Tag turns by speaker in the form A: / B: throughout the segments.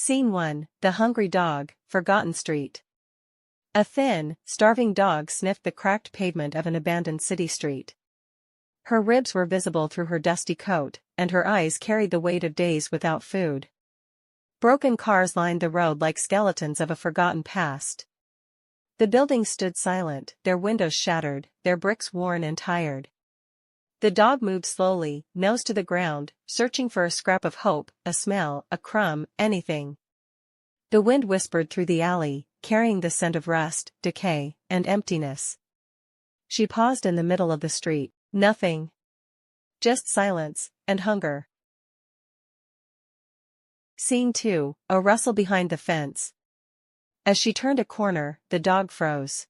A: Scene 1, The Hungry Dog, Forgotten Street. A thin, starving dog sniffed the cracked pavement of an abandoned city street. Her ribs were visible through her dusty coat, and her eyes carried the weight of days without food. Broken cars lined the road like skeletons of a forgotten past. The buildings stood silent, their windows shattered, their bricks worn and tired. The dog moved slowly, nose to the ground, searching for a scrap of hope, a smell, a crumb, anything. The wind whispered through the alley, carrying the scent of rust, decay, and emptiness. She paused in the middle of the street. Nothing. Just silence, and hunger. Scene 2, A rustle behind the fence. As she turned a corner, the dog froze.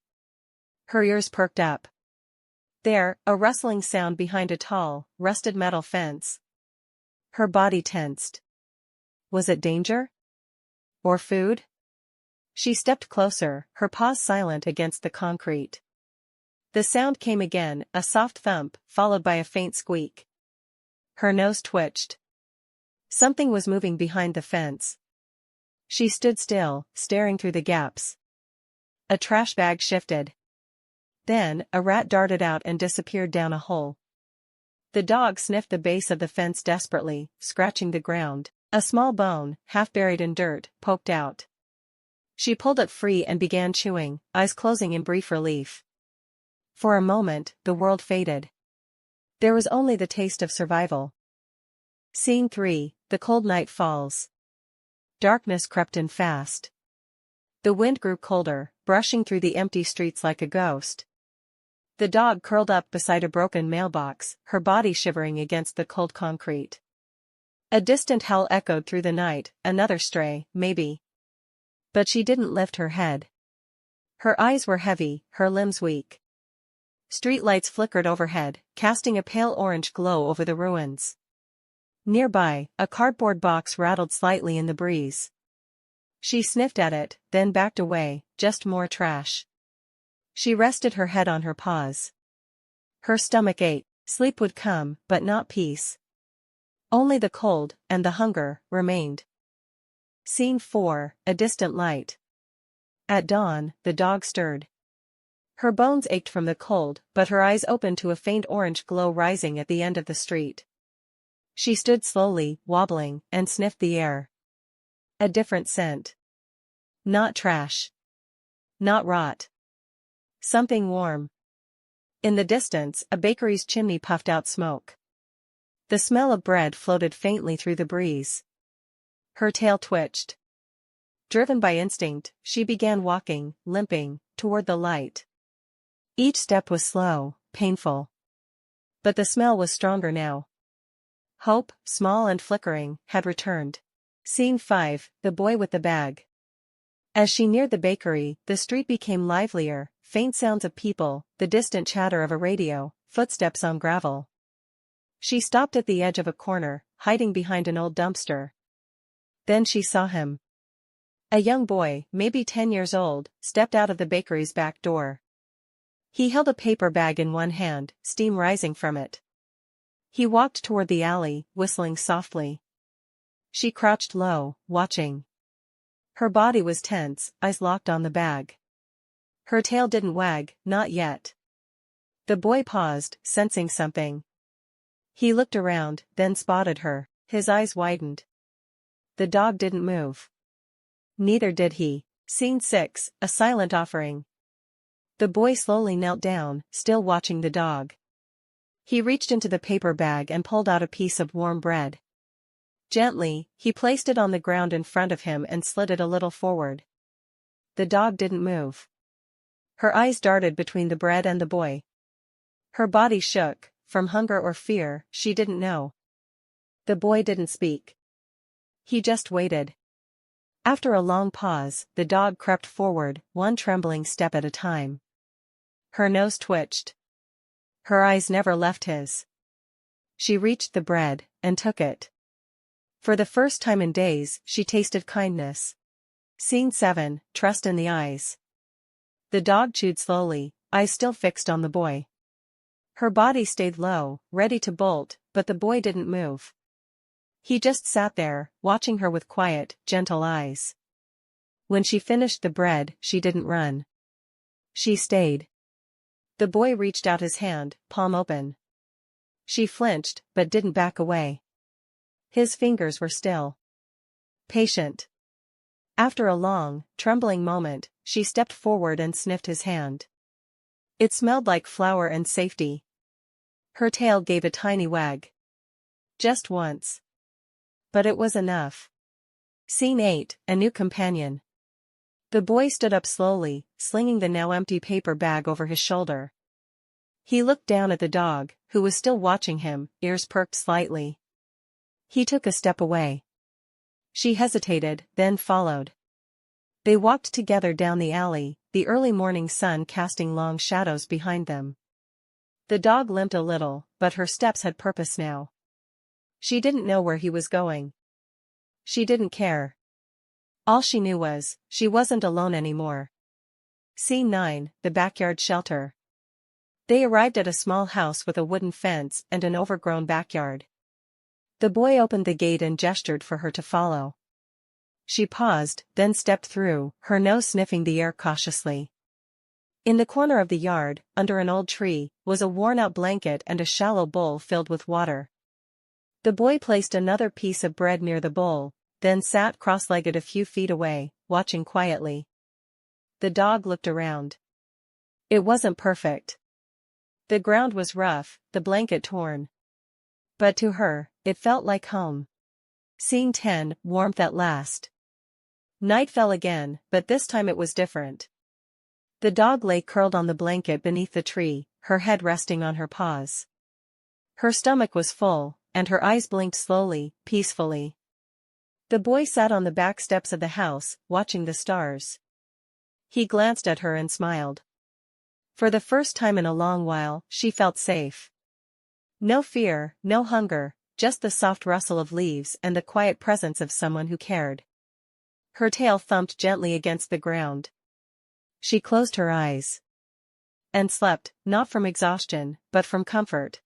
A: Her ears perked up. There, a rustling sound behind a tall, rusted metal fence. Her body tensed. Was it danger? Or food? She stepped closer, her paws silent against the concrete. The sound came again, a soft thump, followed by a faint squeak. Her nose twitched. Something was moving behind the fence. She stood still, staring through the gaps. A trash bag shifted. Then, a rat darted out and disappeared down a hole. The dog sniffed the base of the fence desperately, scratching the ground. A small bone, half buried in dirt, poked out. She pulled it free and began chewing, eyes closing in brief relief. For a moment, the world faded. There was only the taste of survival. Scene 3, The cold night falls. Darkness crept in fast. The wind grew colder, brushing through the empty streets like a ghost. The dog curled up beside a broken mailbox, her body shivering against the cold concrete. A distant howl echoed through the night, another stray, maybe. But she didn't lift her head. Her eyes were heavy, her limbs weak. Street lights flickered overhead, casting a pale orange glow over the ruins. Nearby, a cardboard box rattled slightly in the breeze. She sniffed at it, then backed away, just more trash. She rested her head on her paws. Her stomach ached. Sleep would come, but not peace. Only the cold, and the hunger, remained. Scene 4, A distant light. At dawn, the dog stirred. Her bones ached from the cold, but her eyes opened to a faint orange glow rising at the end of the street. She stood slowly, wobbling, and sniffed the air. A different scent. Not trash. Not rot. Something warm. In the distance, a bakery's chimney puffed out smoke. The smell of bread floated faintly through the breeze. Her tail twitched. Driven by instinct, she began walking, limping, toward the light. Each step was slow, painful. But the smell was stronger now. Hope, small and flickering, had returned. Scene 5, The boy with the bag. As she neared the bakery, the street became livelier, faint sounds of people, the distant chatter of a radio, footsteps on gravel. She stopped at the edge of a corner, hiding behind an old dumpster. Then she saw him. A young boy, maybe 10 years old, stepped out of the bakery's back door. He held a paper bag in one hand, steam rising from it. He walked toward the alley, whistling softly. She crouched low, watching. Her body was tense, eyes locked on the bag. Her tail didn't wag, not yet. The boy paused, sensing something. He looked around, then spotted her. His eyes widened. The dog didn't move. Neither did he. Scene 6, A silent offering. The boy slowly knelt down, still watching the dog. He reached into the paper bag and pulled out a piece of warm bread. Gently, he placed it on the ground in front of him and slid it a little forward. The dog didn't move. Her eyes darted between the bread and the boy. Her body shook, from hunger or fear, she didn't know. The boy didn't speak. He just waited. After a long pause, the dog crept forward, one trembling step at a time. Her nose twitched. Her eyes never left his. She reached the bread, and took it. For the first time in days, she tasted kindness. Scene 7, Trust in the eyes. The dog chewed slowly, eyes still fixed on the boy. Her body stayed low, ready to bolt, but the boy didn't move. He just sat there, watching her with quiet, gentle eyes. When she finished the bread, she didn't run. She stayed. The boy reached out his hand, palm open. She flinched, but didn't back away. His fingers were still. Patient. After a long, trembling moment, she stepped forward and sniffed his hand. It smelled like flour and safety. Her tail gave a tiny wag. Just once. But it was enough. Scene 8, a new companion. The boy stood up slowly, slinging the now empty paper bag over his shoulder. He looked down at the dog, who was still watching him, ears perked slightly. He took a step away. She hesitated, then followed. They walked together down the alley, the early morning sun casting long shadows behind them. The dog limped a little, but her steps had purpose now. She didn't know where he was going. She didn't care. All she knew was, she wasn't alone anymore. Scene 9, the backyard shelter. They arrived at a small house with a wooden fence and an overgrown backyard. The boy opened the gate and gestured for her to follow. She paused, then stepped through, her nose sniffing the air cautiously. In the corner of the yard, under an old tree, was a worn-out blanket and a shallow bowl filled with water. The boy placed another piece of bread near the bowl, then sat cross-legged a few feet away, watching quietly. The dog looked around. It wasn't perfect. The ground was rough, the blanket torn. But to her, it felt like home. Scene 10, warmth at last. Night fell again, but this time it was different. The dog lay curled on the blanket beneath the tree, her head resting on her paws. Her stomach was full, and her eyes blinked slowly, peacefully. The boy sat on the back steps of the house, watching the stars. He glanced at her and smiled. For the first time in a long while, she felt safe. No fear, no hunger, just the soft rustle of leaves and the quiet presence of someone who cared. Her tail thumped gently against the ground. She closed her eyes. And slept, not from exhaustion, but from comfort.